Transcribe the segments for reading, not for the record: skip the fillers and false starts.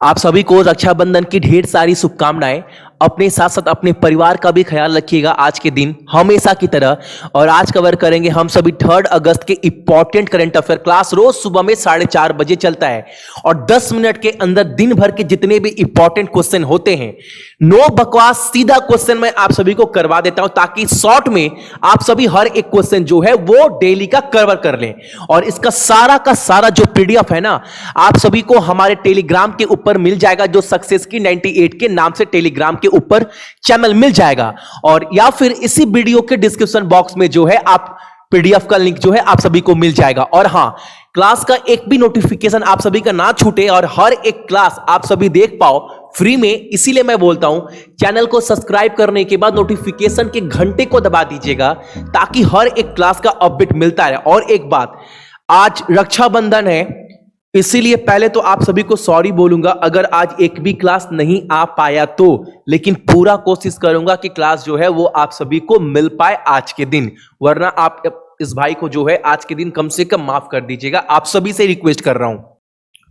आप सभी को रक्षाबंधन की ढेर सारी शुभकामनाएं। अपने साथ साथ अपने परिवार का भी ख्याल रखिएगा आज के दिन हमेशा की तरह। और आज कवर करेंगे हम सभी 3 अगस्त के इंपॉर्टेंट करंट अफेयर। क्लास रोज सुबह में 4:30 बजे चलता है और 10 मिनट के अंदर दिन भर के जितने भी इंपॉर्टेंट क्वेश्चन होते हैं, नो बकवास, सीधा क्वेश्चन मैं आप सभी को करवा देता हूं ताकि शॉर्ट में आप सभी हर एक क्वेश्चन जो है वो डेली का कवर कर लें। और इसका सारा का सारा जो पीडीएफ है ना, आप सभी को हमारे टेलीग्राम के ऊपर मिल जाएगा, जो सक्सेस की 98 के नाम से टेलीग्राम के ऊपर चैनल मिल जाएगा। और या फिर इसी वीडियो के डिस्क्रिप्शन बॉक्स में जो है आप पीडीएफ का लिंक जो है आप सभी को मिल जाएगा। और हां, क्लास का एक भी नोटिफिकेशन आप सभी का ना छूटे और हर एक क्लास आप सभी देख पाओ फ्री में, इसीलिए मैं बोलता हूं चैनल को सब्सक्राइब करने के बाद नोटिफिकेशन के घंटे को दबा दीजिएगा ताकि हर एक क्लास का अपडेट मिलता रहे। और एक बात, आज रक्षाबंधन है, इसीलिए पहले तो आप सभी को सॉरी बोलूंगा अगर आज एक भी क्लास नहीं आ पाया तो, लेकिन पूरा कोशिश करूंगा कि क्लास जो है वो आप सभी को मिल पाए आज के दिन। वरना आप इस भाई को जो है आज के दिन कम से कम माफ कर दीजिएगा, आप सभी से रिक्वेस्ट कर रहा हूं।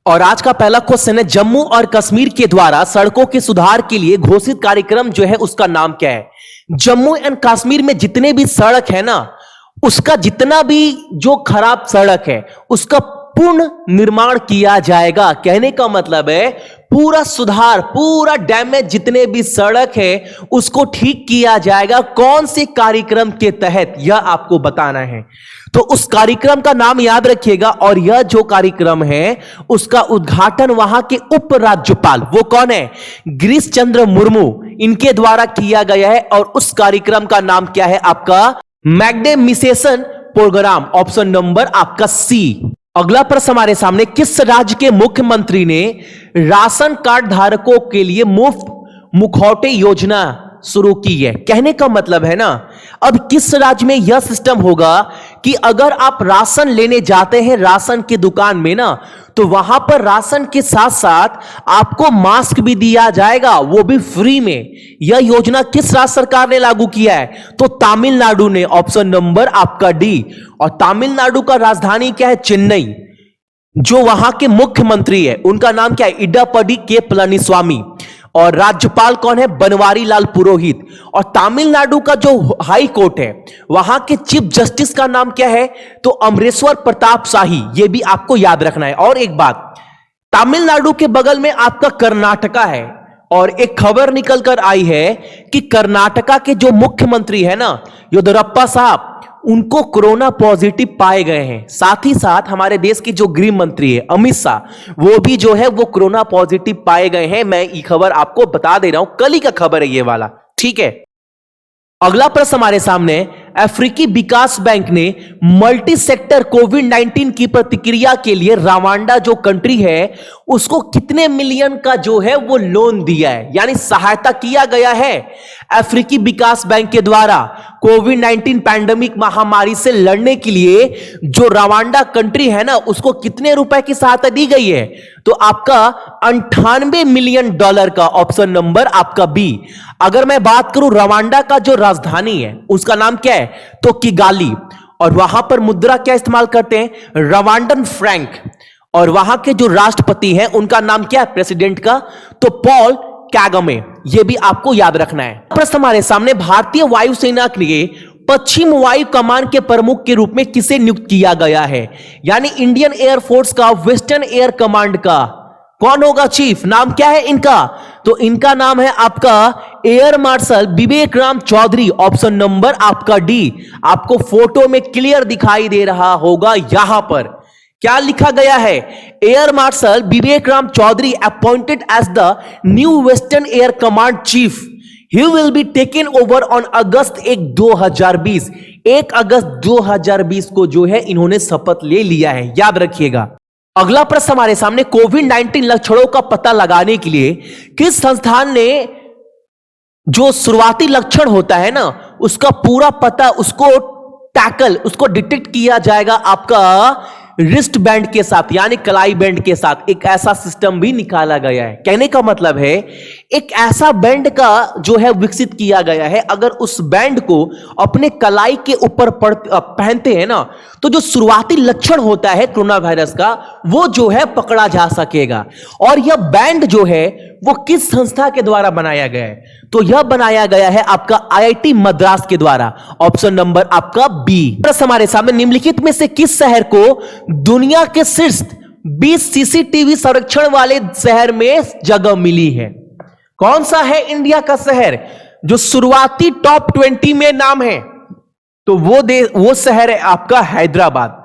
और आज का पहला क्वेश्चन है, जम्मू और कश्मीर के द्वारा सड़कों के सुधार के लिए घोषित कार्यक्रम जो है उसका नाम क्या है? जम्मू एंड कश्मीर में जितने भी सड़क है ना, उसका जितना भी जो खराब सड़क है उसका पूर्ण निर्माण किया जाएगा। कहने का मतलब है पूरा सुधार, पूरा डैमेज जितने भी सड़क है उसको ठीक किया जाएगा। कौन से कार्यक्रम के तहत, यह आपको बताना है। तो उस कार्यक्रम का नाम याद रखिएगा। और यह जो कार्यक्रम है उसका उद्घाटन वहां के उपराज्यपाल, वो कौन है? गिरीश चंद्र मुर्मू, इनके द्वारा किया गया है। और उस कार्यक्रम का नाम क्या है आपका? मैग्निफिसेंट प्रोग्राम, ऑप्शन नंबर आपका सी। अगला प्रश्न हमारे सामने, किस राज्य के मुख्यमंत्री ने राशन कार्ड धारकों के लिए मुफ्त मुखौटे योजना शुरू की है? कहने का मतलब है ना, अब किस राज्य में यह सिस्टम होगा कि अगर आप राशन लेने जाते हैं राशन की दुकान में ना, तो वहां पर राशन के साथ साथ आपको मास्क भी दिया जाएगा, वो भी फ्री में। यह योजना किस राज्य सरकार ने लागू किया है? तो तमिलनाडु ने, ऑप्शन नंबर आपका डी। और तमिलनाडु का राजधानी क्या है? चेन्नई। जो वहां के मुख्यमंत्री है उनका नाम क्या है? इडापडी के पलानीस्वामी। और राज्यपाल कौन है? बनवारी लाल पुरोहित। और तमिलनाडु का जो हाई कोर्ट है वहां के चीफ जस्टिस का नाम क्या है? तो अमरेश्वर प्रताप शाही। यह भी आपको याद रखना है। और एक बात, तमिलनाडु के बगल में आपका कर्नाटका है और एक खबर निकल कर आई है कि कर्नाटका के जो मुख्यमंत्री है ना, येदियुरप्पा साहब, उनको कोरोना पॉजिटिव पाए गए हैं। साथ ही साथ हमारे देश के जो गृह मंत्री है अमित शाह, वो भी जो है वो कोरोना पॉजिटिव पाए गए हैं। मैं ये खबर आपको बता दे रहा हूं, कल ही का खबर है ये वाला, ठीक है। अगला प्रश्न हमारे सामने, अफ्रीकी विकास बैंक ने मल्टी सेक्टर कोविड-19 की प्रतिक्रिया के लिए रवांडा जो कंट्री है उसको कितने मिलियन का जो है वो लोन दिया है, यानी सहायता किया गया है अफ्रीकी विकास बैंक के द्वारा कोविड-19 पैंडेमिक महामारी से लड़ने के लिए। जो रवांडा कंट्री है ना, उसको कितने रुपए की सहायता दी गई है? तो आपका $98 मिलियन का, ऑप्शन नंबर आपका बी। अगर मैं बात करूं रवांडा का जो राजधानी है उसका नाम क्या है? तो किगाली। और वहां पर मुद्रा क्या इस्तेमाल करते हैं? Rwandan Frank. और वहां के जो राष्ट्रपति हैं उनका नाम क्या है प्रेसिडेंट का? तो पॉल कैगमे। यह भी आपको याद रखना है। प्रश्न हमारे सामने, भारतीय वायुसेना के लिए पश्चिम वायु कमान के प्रमुख के रूप में किसे नियुक्त किया गया है? यानी इंडियन एयरफोर्स का वेस्टर्न एयर कमांड का कौन होगा चीफ? नाम क्या है इनका? तो इनका नाम है आपका air marshal Vivek Ram Chaudhary, option number आपका डी। आपको फोटो में क्लियर दिखाई दे रहा होगा, यहां पर क्या लिखा गया है? Air marshal Vivek Ram Chaudhary appointed as the new Western Air Command chief. He will be taken over on August 2020। 1 अगस्त 2020 को जो है इन्होंने शपथ ले लिया है, याद रखिएगा। अगला प्रश्न हमारे सामने, कोविड-19 लक्षणों का पता लगाने के लिए किस संस्थान ने जो शुरुआती लक्षण होता है ना उसका पूरा पता, उसको टैकल, उसको डिटेक्ट किया जाएगा आपका रिस्ट बैंड के साथ यानी कलाई बैंड के साथ एक ऐसा सिस्टम भी निकाला गया है। कहने का मतलब है एक ऐसा बैंड का जो है विकसित किया गया है, अगर उस बैंड को अपने कलाई के ऊपर पहनते हैं ना, तो जो शुरुआती लक्षण होता है कोरोना वायरस का वो जो है पकड़ा जा सकेगा। और यह बैंड जो है वो किस संस्था के द्वारा बनाया गया है? तो यह बनाया गया है आपका आईआईटी मद्रास के द्वारा। ऑप्शन नंबर आपका बी। हमारे सामने निम्नलिखित में से किस शहर को दुनिया के शीर्ष 20 सीसीटीवी संरक्षण वाले शहर में जगह मिली है? कौन सा है इंडिया का शहर जो शुरुआती टॉप 20 में नाम है? तो वो शहर है आपका हैदराबाद।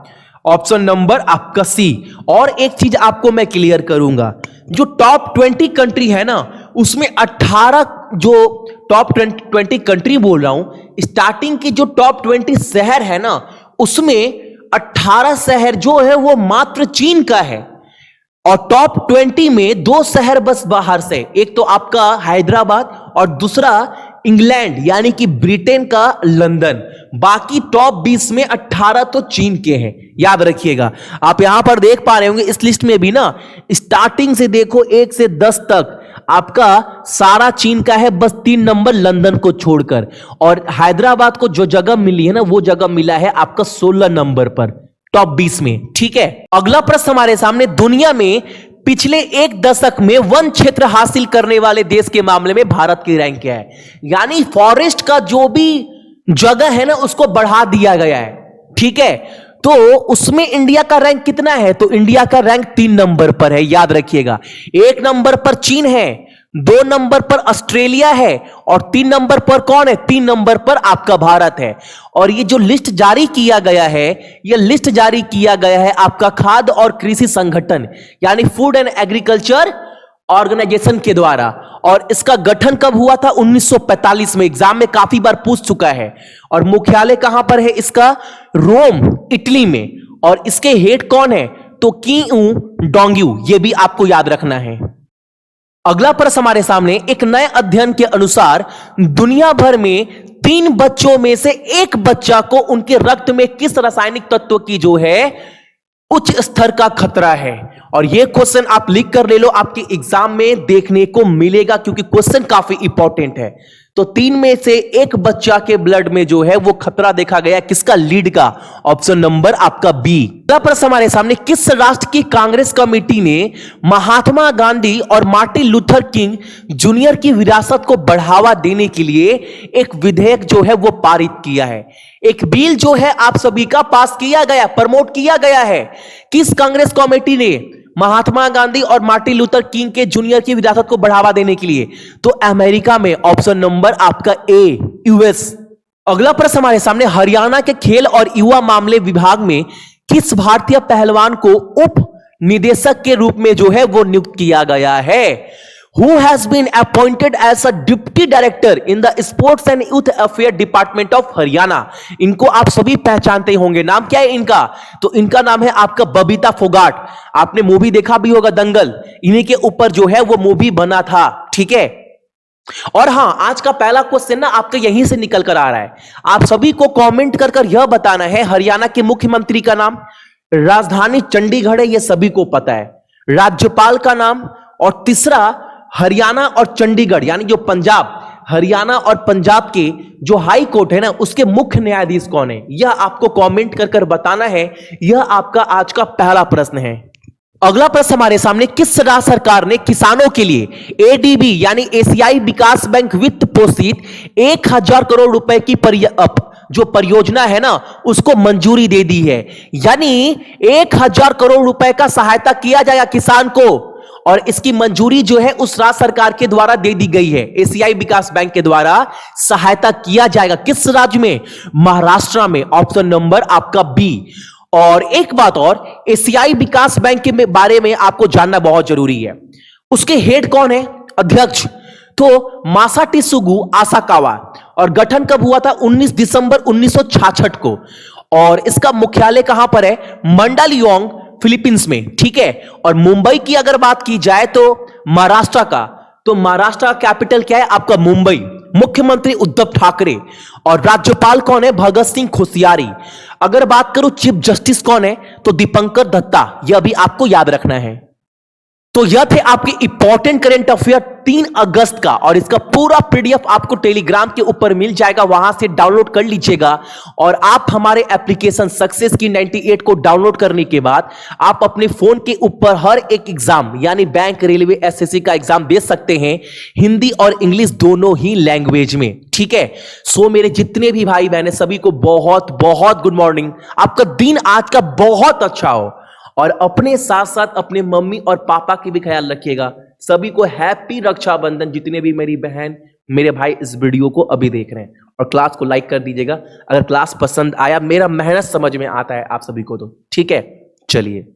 ऑप्शन नंबर आपका सी। और एक चीज आपको मैं क्लियर करूंगा, जो टॉप 20 कंट्री है ना, उसमें 18 जो टॉप 20 कंट्री बोल रहा हूं, स्टार्टिंग की जो टॉप 20 शहर है ना, उसमें 18 शहर जो है वो मात्र चीन का है। और टॉप 20 में 2 शहर बस बाहर से, एक तो आपका हैदराबाद और दूसरा इंग्लैंड यानी कि ब्रिटेन का लंदन। बाकी टॉप 20 में 18 तो चीन के हैं, याद रखिएगा। आप यहां पर देख पा रहे होंगे इस लिस्ट में भी ना, स्टार्टिंग से देखो 1 से 10 तक आपका सारा चीन का है, बस 3 नंबर लंदन को छोड़कर। और हैदराबाद को जो जगह मिली है ना, वो जगह मिला है आपका 16 नंबर पर टॉप 20 में। ठीक है, अगला प्रश्न हमारे सामने, दुनिया में पिछले 1 दशक में वन क्षेत्र हासिल करने वाले देश के मामले में भारत की रैंक क्या है? यानी फॉरेस्ट का जो भी जगह है ना, उसको बढ़ा दिया गया है। ठीक है, तो उसमें इंडिया का रैंक कितना है? तो इंडिया का रैंक 3 नंबर पर है, याद रखिएगा। 1 नंबर पर चीन है, 2 नंबर पर ऑस्ट्रेलिया है और 3 नंबर पर कौन है? 3 नंबर पर आपका भारत है। और ये जो लिस्ट जारी किया गया है, ये लिस्ट जारी किया गया है आपका खाद्य और कृषि संगठन यानी फूड एंड एग्रीकल्चर ऑर्गेनाइजेशन के द्वारा। और इसका गठन कब हुआ था? 1945 में। एग्जाम में काफी बार पूछ चुका है। और मुख्यालय कहां पर है इसका? रोम, इटली में। और इसके हेड कौन है? तो किऊ डोंग्यू, ये भी आपको याद रखना है। अगला प्रश्न हमारे सामने, एक नए अध्ययन के अनुसार दुनिया भर में 3 बच्चों में से 1 बच्चा को उनके रक्त में किस रासायनिक तत्व की जो है उच्च स्तर का खतरा है? और यह क्वेश्चन आप लिख कर ले लो, आपके एग्जाम में देखने को मिलेगा क्योंकि क्वेश्चन काफी इंपॉर्टेंट है। तो 3 में से 1 बच्चा के ब्लड में जो है वो खतरा देखा गया, किसका? लीड का। ऑप्शन नंबर आपका बी। अगला प्रश्न हमारे सामने, किस राष्ट्र की कांग्रेस कमेटी ने महात्मा गांधी और मार्टिन लूथर किंग जूनियर की विरासत को बढ़ावा देने के लिए एक विधेयक जो है वो पारित किया है? एक बिल जो है आप सभी का पास किया गया, प्रमोट किया गया है। किस कांग्रेस कमेटी ने? महात्मा गांधी और मार्टिन लूथर किंग के जूनियर की विरासत को बढ़ावा देने के लिए। तो अमेरिका में। ऑप्शन नंबर आपका ए, यूएस। अगला प्रश्न हमारे सामने, हरियाणा के खेल और युवा मामले विभाग में किस भारतीय पहलवान को उप निदेशक के रूप में जो है वो नियुक्त किया गया है? Who has been appointed as a deputy director in the sports and youth affairs department of Haryana? इनको आप सभी पहचानते होंगे, नाम क्या है इनका? तो इनका नाम है आपका बबीता फोगाट। आपने मूवी देखा भी होगा दंगल, इन्हीं के ऊपर जो है वो मूवी बना था। ठीक है, और हां, आज का पहला क्वेश्चन ना आपका यहीं से निकल कर आ रहा है। आप सभी को कमेंट कर कर यह बताना है हरियाणा के मुख्यमंत्री का नाम, राजधानी चंडीगढ़ है, यह सभी को पता है, राज्यपाल का नाम, और तीसरा हरियाणा और चंडीगढ़ यानी जो पंजाब, हरियाणा और पंजाब के जो हाई कोर्ट है ना, उसके मुख्य न्यायाधीश कौन है? यह आपको कमेंट कर कर बताना है। यह आपका आज का पहला प्रश्न है। अगला प्रश्न हमारे सामने, किस राज्य सरकार ने किसानों के लिए एडीबी यानी एशियाई विकास बैंक वित्त पोषित 1000 करोड़ रुपए की जो परियोजना है ना, उसको मंजूरी दे दी है? यानी 1000 करोड़ रुपए का सहायता किया जाएगा किसान को, और इसकी मंजूरी जो है उस राज्य सरकार के द्वारा दे दी गई है। एशियाई विकास बैंक के द्वारा सहायता किया जाएगा। किस राज्य में? महाराष्ट्र में। ऑप्शन नंबर आपका बी। और एक बात और, एशियाई विकास बैंक के बारे में आपको जानना बहुत जरूरी है। उसके हेड कौन है? अध्यक्ष तो मासाटिसुगु आसाकावा। और गठन कब हुआ था? 19 दिसंबर 1966 को। और इसका मुख्यालय कहां पर है? मंडालियोंग, फिलीपींस में। ठीक है, और मुंबई की अगर बात की जाए तो महाराष्ट्र का, तो महाराष्ट्र का कैपिटल क्या है आपका? मुंबई। मुख्यमंत्री उद्धव ठाकरे। और राज्यपाल कौन है? भगत सिंह कोश्यारी। अगर बात करूं चीफ जस्टिस कौन है, तो दीपंकर दत्ता, यह भी आपको याद रखना है। तो यह थे आपके इंपॉर्टेंट करंट अफेयर 3 अगस्त का, और इसका पूरा पीडीएफ आपको टेलीग्राम के ऊपर मिल जाएगा, वहां से डाउनलोड कर लीजिएगा। और आप हमारे एप्लीकेशन सक्सेस की 98 को डाउनलोड करने के बाद आप अपने फोन के ऊपर हर एक एग्जाम यानी बैंक, रेलवे, एसएससी का एग्जाम दे सकते हैं, हिंदी और इंग्लिश दोनों ही लैंग्वेज में। ठीक है, सो मेरे जितने भी भाई बहन सभी को बहुत बहुत गुड मॉर्निंग। आपका दिन आज का बहुत अच्छा हो, और अपने साथ साथ अपने मम्मी और पापा की भी ख्याल रखिएगा। सभी को हैप्पी रक्षाबंधन, जितने भी मेरी बहन मेरे भाई इस वीडियो को अभी देख रहे हैं। और क्लास को लाइक कर दीजिएगा अगर क्लास पसंद आया, मेरा मेहनत समझ में आता है आप सभी को तो। ठीक है, चलिए।